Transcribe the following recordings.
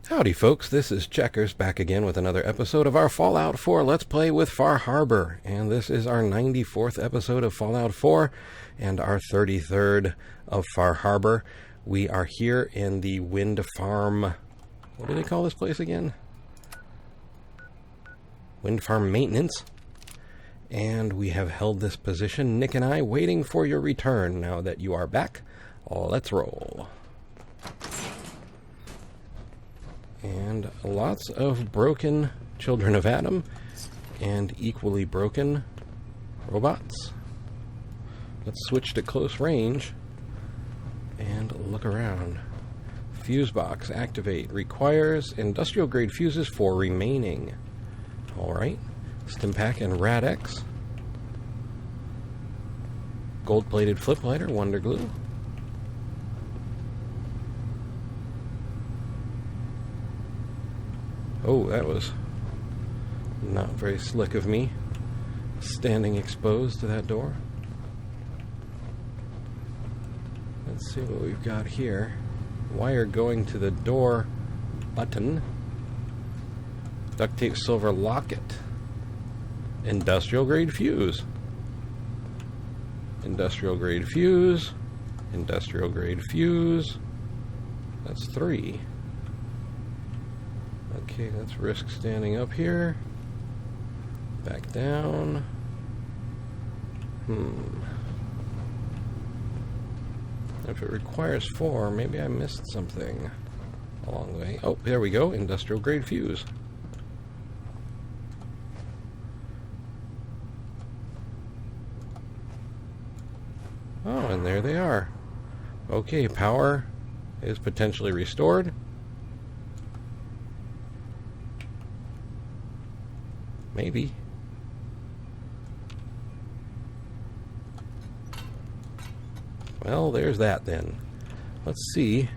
Howdy folks, this is Checkers back again with another episode of our Fallout 4 Let's Play with Far Harbor. And this is our 94th episode of Fallout 4 and our 33rd of Far Harbor. We are here in the wind farm... What do they call this place again? Wind farm maintenance. And we have held this position, Nick and I, waiting for your return. Now that you are back, let's roll. And lots of broken children of Adam and equally broken robots. Let's switch to close range and look around. Fuse box activate. Requires industrial grade fuses for remaining. Alright. Stimpack and Rad-X. Gold plated flip lighter, Wonder Glue. Oh, that was not very slick of me, standing exposed to that door. Let's see what we've got here. Wire going to the door button. Duct tape silver locket. Industrial grade fuse. Industrial grade fuse. Industrial grade fuse. That's 3. Okay, let's risk standing up here. Back down. If it requires 4, maybe I missed something along the way. Oh, there we go. Industrial grade fuse. Oh, and there they are. Okay, power is potentially restored. Maybe. Well, there's that then. Let's see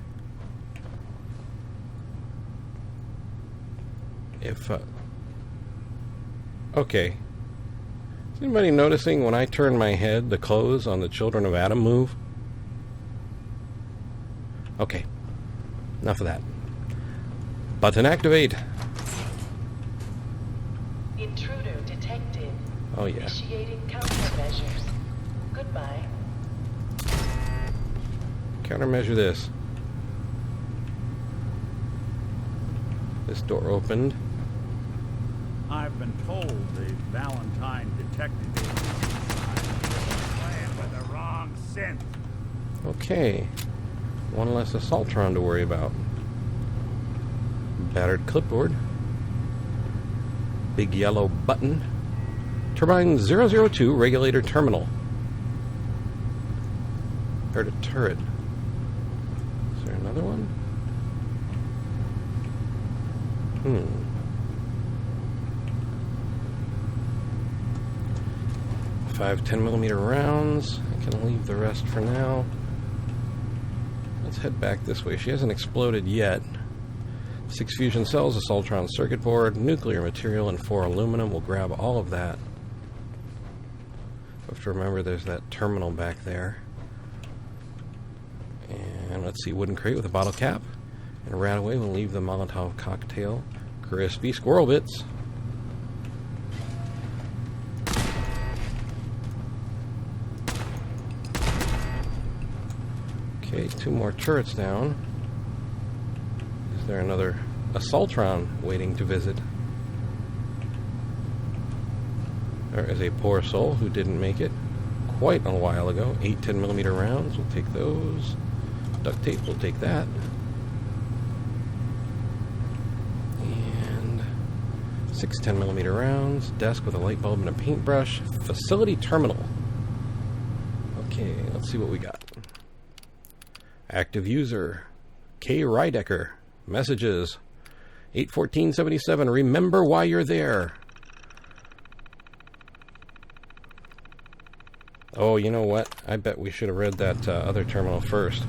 if... Okay. Is anybody noticing when I turn my head, the clothes on the Children of Adam move? Okay. Enough of that. Button activate. Intruder detected. Oh, yeah. Initiating countermeasures. Goodbye. Countermeasure this. This door opened. I've been told the Valentine detective is playing with the wrong synth. Okay. One less assaultron to worry about. Battered clipboard. Big yellow button. Turbine 002 regulator terminal. Heard a turret. Is there another one? 5 10mm rounds. I can leave the rest for now. Let's head back this way. She hasn't exploded yet. 6 fusion cells, a Soltron circuit board, nuclear material, and 4 aluminum. We'll grab all of that. Have to remember there's that terminal back there. And let's see, wooden crate with a bottle cap. And right away we'll leave the Molotov cocktail. Crispy squirrel bits. Okay, 2 more turrets down. Is there another assaultron waiting to visit? There is a poor soul who didn't make it quite a while ago. 8 10mm rounds, we'll take those. Duct tape, we'll take that. And 6 10mm rounds. Desk with a light bulb and a paintbrush. Facility terminal. Okay, let's see what we got. Active user. K. Rydecker. Messages. 8/14/77. Remember why you're there. Oh, you know what? I bet we should have read that other terminal first.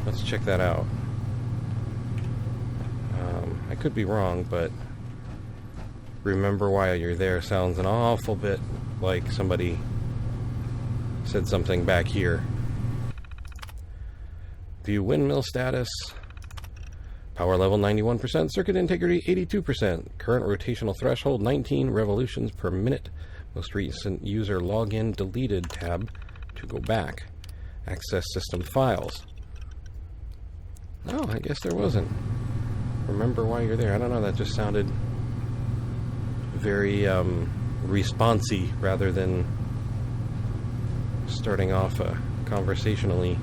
Let's check that out. I could be wrong, but remember why you're there sounds an awful bit like somebody said something back here. View windmill status. Power level 91%, circuit integrity 82%, current rotational threshold 19 revolutions per minute. Most recent user login deleted tab to go back. Access system files. Oh, I guess there wasn't. Remember why you're there. I don't know, that just sounded very responsive rather than starting off conversationally.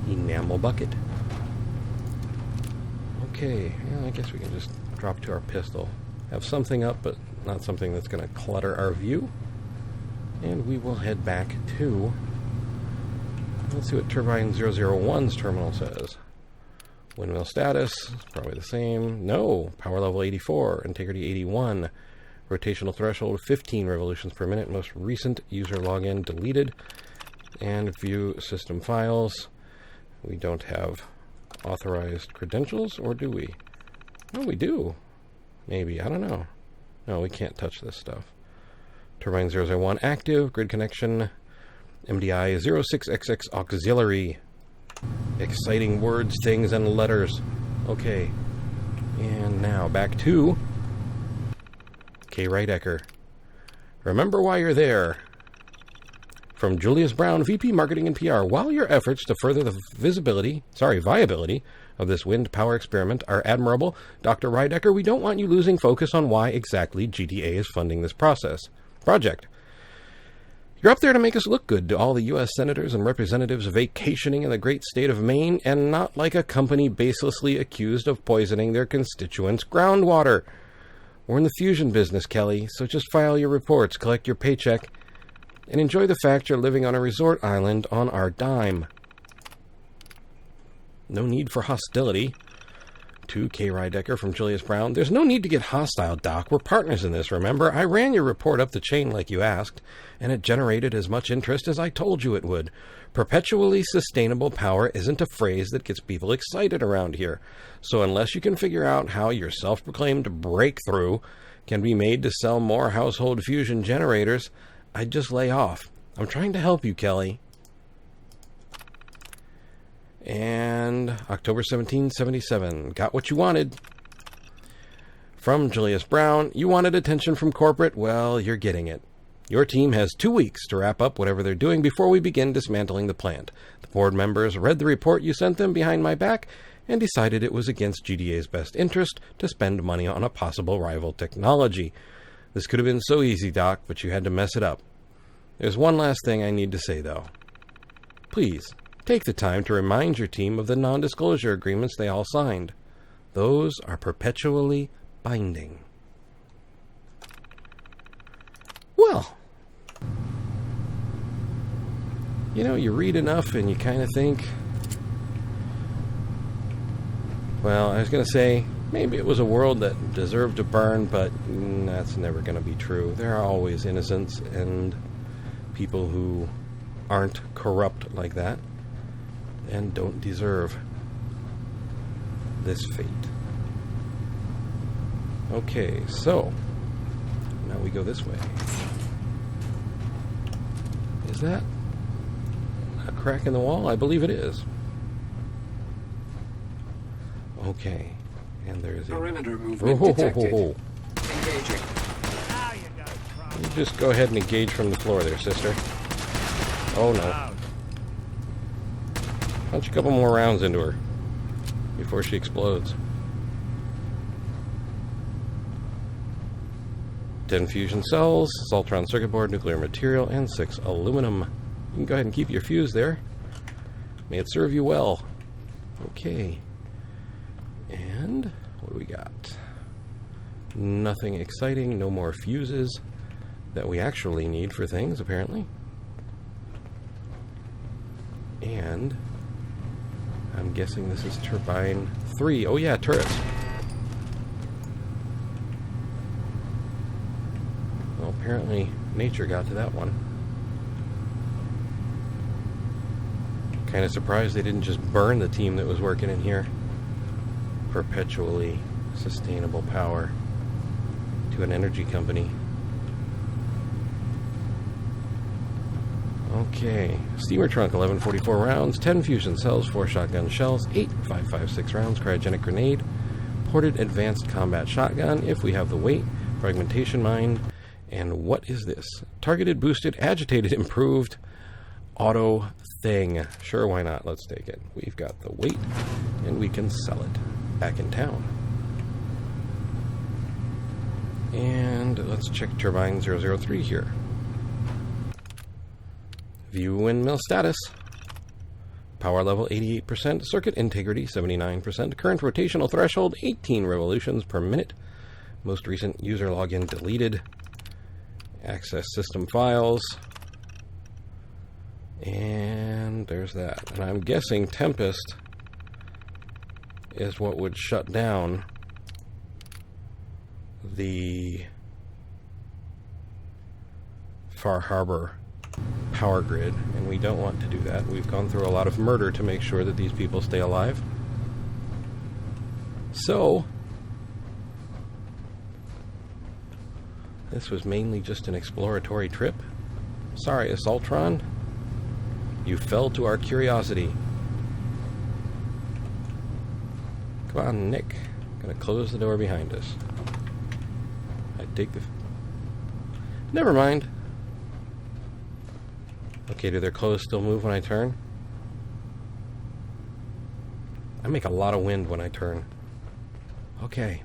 Enamel bucket. Okay, yeah, I guess we can just drop to our pistol. Have something up, but not something that's going to clutter our view. And we will head back to... Let's see what Turbine 001's terminal says. Windmill status, probably the same. No, power level 84, integrity 81, rotational threshold 15 revolutions per minute, most recent user login deleted, and view system files. We don't have authorized credentials, or do we? No, we do. Maybe, I don't know. No, we can't touch this stuff. Turbine 001 active, grid connection, MDI 06XX auxiliary. Exciting words, things, and letters. Okay. And now back to K. Rydecker. Remember why you're there. From Julius Brown, VP Marketing and PR. While your efforts to further the viability of this wind power experiment are admirable, Dr. Rydecker, we don't want you losing focus on why exactly GTA is funding this project. You're up there to make us look good to all the U.S. senators and representatives vacationing in the great state of Maine, and not like a company baselessly accused of poisoning their constituents' groundwater. We're in the fusion business, Kelly, so just file your reports, collect your paycheck, and enjoy the fact you're living on a resort island on our dime. No need for hostility. To K. Rydecker from Julius Brown. There's no need to get hostile, Doc. We're partners in this, remember? I ran your report up the chain like you asked, and it generated as much interest as I told you it would. Perpetually sustainable power isn't a phrase that gets people excited around here. So unless you can figure out how your self-proclaimed breakthrough can be made to sell more household fusion generators, I'd just lay off. I'm trying to help you, Kelly. And October 1777. Got what you wanted. From Julius Brown. You wanted attention from corporate? Well, you're getting it. Your team has 2 weeks to wrap up whatever they're doing before we begin dismantling the plant. The board members read the report you sent them behind my back and decided it was against GDA's best interest to spend money on a possible rival technology. This could have been so easy, Doc, but you had to mess it up. There's one last thing I need to say, though. Please, take the time to remind your team of the non-disclosure agreements they all signed. Those are perpetually binding. Well, you know, you read enough and you kind of think, well, I was going to say, maybe it was a world that deserved to burn, but that's never going to be true. There are always innocents and people who aren't corrupt like that and don't deserve this fate. Okay, so now we go this way. Is that a crack in the wall? I believe it is. Okay, and there's a perimeter movement detected. Engaging. You just go ahead and engage from the floor there, sister. Oh no. Punch a couple more rounds into her before she explodes. 10 fusion cells, Saltron circuit board, nuclear material, and 6 aluminum. You can go ahead and keep your fuse there. May it serve you well. Okay. And what do we got? Nothing exciting, no more fuses that we actually need for things, apparently. And I'm guessing this is turbine 3. Oh yeah, turrets. Well, apparently nature got to that one. Kind of surprised they didn't just burn the team that was working in here. Perpetually sustainable power to an energy company. Okay, steamer trunk, 1144 rounds, 10 fusion cells, 4 shotgun shells, 8 5.56 rounds, cryogenic grenade, ported advanced combat shotgun, if we have the weight, fragmentation mine, and what is this? Targeted, boosted, agitated, improved, auto thing. Sure, why not? Let's take it. We've got the weight, and we can sell it back in town. And let's check turbine 003 here. View windmill status. Power level 88%, circuit integrity 79%, current rotational threshold 18 revolutions per minute. Most recent user login deleted. Access system files. And there's that. And I'm guessing Tempest is what would shut down the Far Harbor power grid, and we don't want to do that. We've gone through a lot of murder to make sure that these people stay alive. So, this was mainly just an exploratory trip. Sorry, Assaultron. You fell to our curiosity. Come on, Nick. Gonna close the door behind us. I take the... Never mind. Okay, do their clothes still move when I turn? I make a lot of wind when I turn. Okay.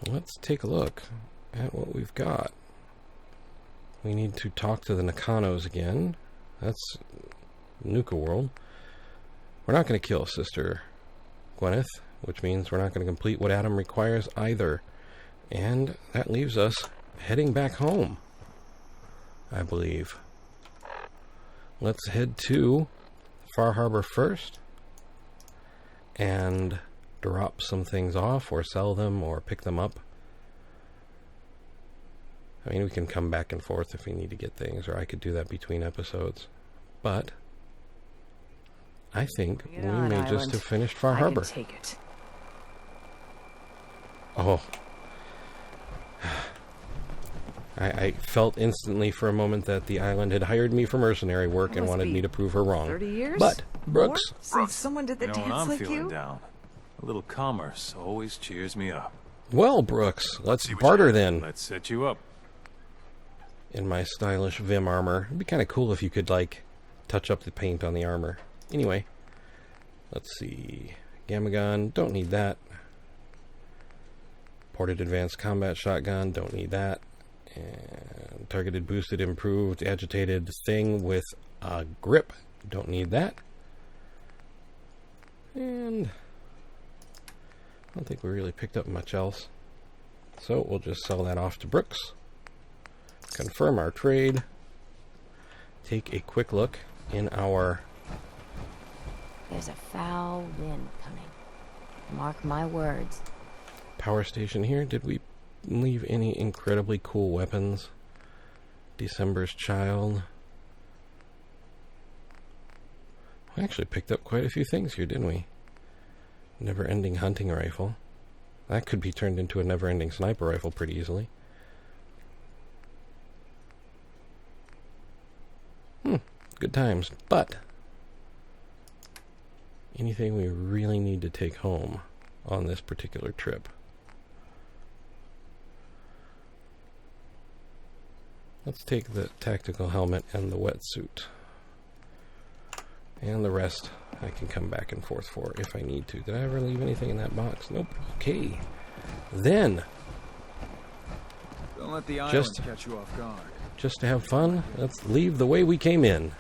Let's take a look at what we've got. We need to talk to the Nakanos again. That's Nuka World. We're not going to kill Sister Gwyneth, which means we're not going to complete what Adam requires either. And that leaves us heading back home, I believe. Let's head to Far Harbor first and drop some things off or sell them or pick them up. I mean, we can come back and forth if we need to get things, or I could do that between episodes. But I think we may just have finished Far Harbor. Take it. Oh. I felt instantly for a moment that the island had hired me for mercenary work and wanted me to prove her wrong. 30 years? But, Brooks... More? Since someone did the You know, when dance I'm like feeling you? down, a little commerce always cheers me up. Well, Brooks, let's See what barter you have. then. Let's set you up. In my stylish Vim armor. It'd be kind of cool if you could, like, touch up the paint on the armor. Anyway, let's see. Gamma gun, don't need that. Ported advanced combat shotgun, don't need that. And targeted, boosted, improved, agitated thing with a grip, don't need that. And I don't think we really picked up much else. So we'll just sell that off to Brooks. Confirm our trade. Take a quick look in our... There's a foul wind coming. Mark my words. power station here. Did we leave any incredibly cool weapons? December's Child. We actually picked up quite a few things here, didn't we? Never-ending hunting rifle. That could be turned into a never-ending sniper rifle pretty easily. Good times. But anything we really need to take home on this particular trip? Let's take the tactical helmet and the wetsuit. And the rest I can come back and forth for if I need to. Did I ever leave anything in that box? Nope. Okay. Then, Don't let the island catch you off guard. just to have fun, let's leave the way we came in.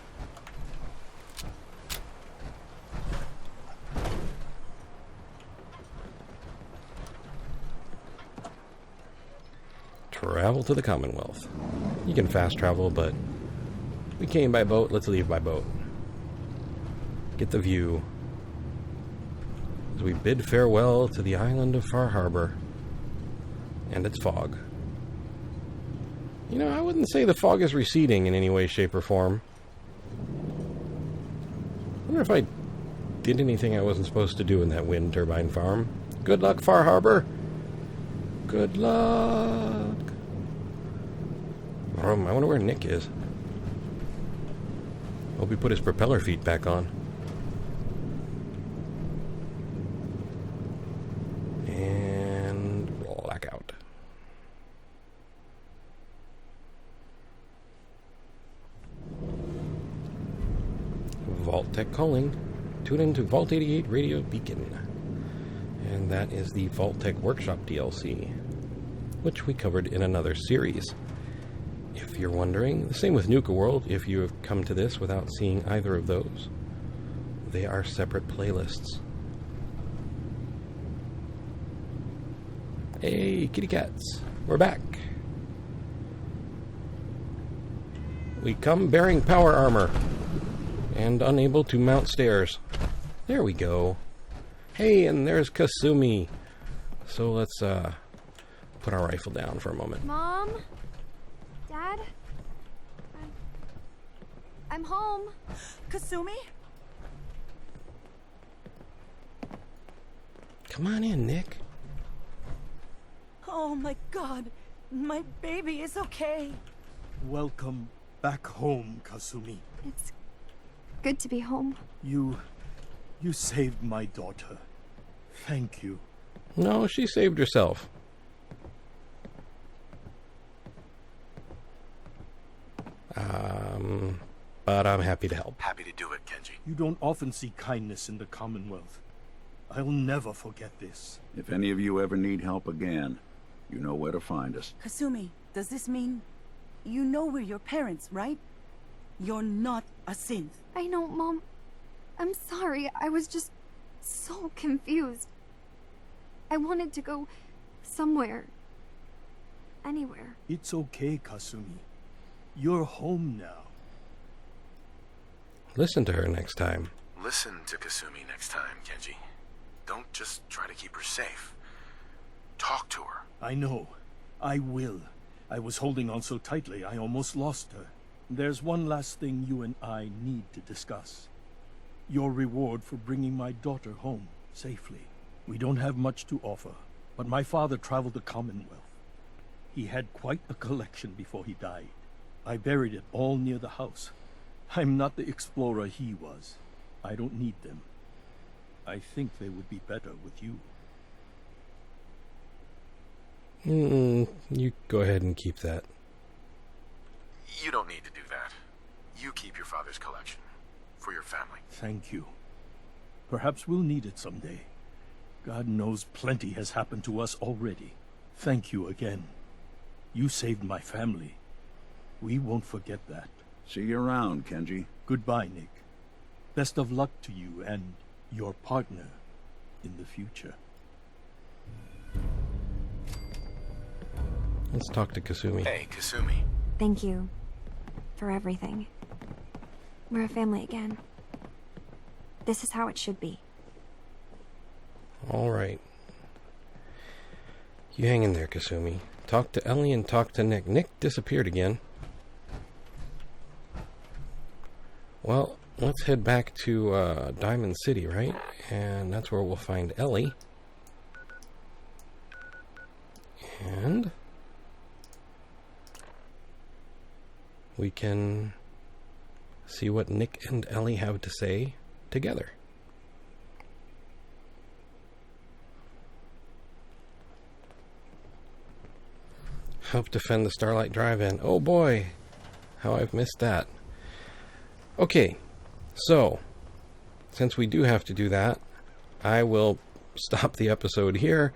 Travel to the Commonwealth. You can fast travel, but we came by boat, let's leave by boat. Get the view as we bid farewell to the island of Far Harbor and its fog. You know, I wouldn't say the fog is receding in any way, shape, or form. I wonder if I did anything I wasn't supposed to do in that wind turbine farm. Good luck, Far Harbor. Good luck. I wonder where Nick is. Hope he put his propeller feet back on. And blackout. Vault Tech calling. Tune in to Vault 88 Radio Beacon. And that is the Vault Tech Workshop DLC, which we covered in another series. If you're wondering, the same with Nuka World, if you have come to this without seeing either of those. They are separate playlists. Hey, kitty cats, we're back. We come bearing power armor and unable to mount stairs. There we go. Hey, and there's Kasumi. So let's put our rifle down for a moment. Mom? Dad? I'm home. Kasumi? Come on in, Nick. Oh my god, my baby is okay. Welcome back home, Kasumi. It's good to be home. You saved my daughter. Thank you. No, she saved herself. But I'm happy to help. Happy to do it, Kenji. You don't often see kindness in the Commonwealth. I'll never forget this. If any of you ever need help again, you know where to find us. Kasumi, does this mean you know we're your parents, right? You're not a synth. I know, Mom. I'm sorry. I was just so confused. I wanted to go somewhere. Anywhere. It's okay, Kasumi. You're home now. Listen to her next time. Listen to Kasumi next time, Kenji. Don't just try to keep her safe. Talk to her. I know. I will. I was holding on so tightly, I almost lost her. There's one last thing you and I need to discuss. Your reward for bringing my daughter home safely. We don't have much to offer, but my father traveled the Commonwealth. He had quite a collection before he died. I buried it all near the house. I'm not the explorer he was. I don't need them. I think they would be better with you. You go ahead and keep that. You don't need to do that. You keep your father's collection. For your family. Thank you. Perhaps we'll need it someday. God knows plenty has happened to us already. Thank you again. You saved my family. We won't forget that. See you around, Kenji. Goodbye, Nick. Best of luck to you and your partner in the future. Let's talk to Kasumi. Hey, Kasumi. Thank you for everything. We're a family again. This is how it should be. All right. You hang in there, Kasumi. Talk to Ellie and talk to Nick. Nick disappeared again. Well, let's head back to Diamond City, right? And that's where we'll find Ellie. And we can see what Nick and Ellie have to say together. Help defend the Starlight Drive-In. Oh boy, how I've missed that. Okay, so since we do have to do that, I will stop the episode here,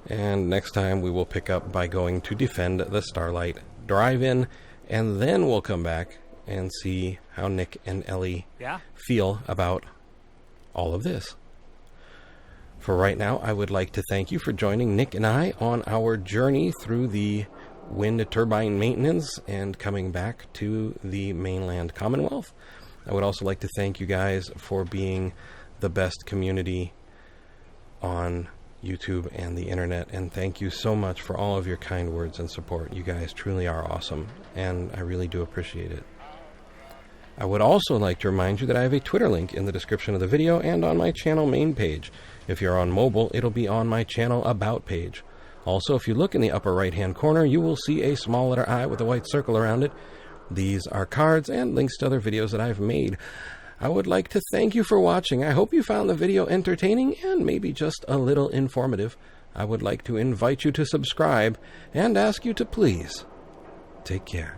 and next time we will pick up by going to defend the Starlight Drive-In, and then we'll come back and see how Nick and Ellie feel about all of this. For right now, I would like to thank you for joining Nick and I on our journey through the wind turbine maintenance and coming back to the mainland Commonwealth. I would also like to thank you guys for being the best community on YouTube and the internet, and thank you so much for all of your kind words and support. You guys truly are awesome, and I really do appreciate it. I would also like to remind you that I have a Twitter link in the description of the video and on my channel main page. If you're on mobile, it'll be on my channel About page. Also, if you look in the upper right-hand corner, you will see a small letter I with a white circle around it. These are cards and links to other videos that I've made. I would like to thank you for watching. I hope you found the video entertaining and maybe just a little informative. I would like to invite you to subscribe and ask you to please take care.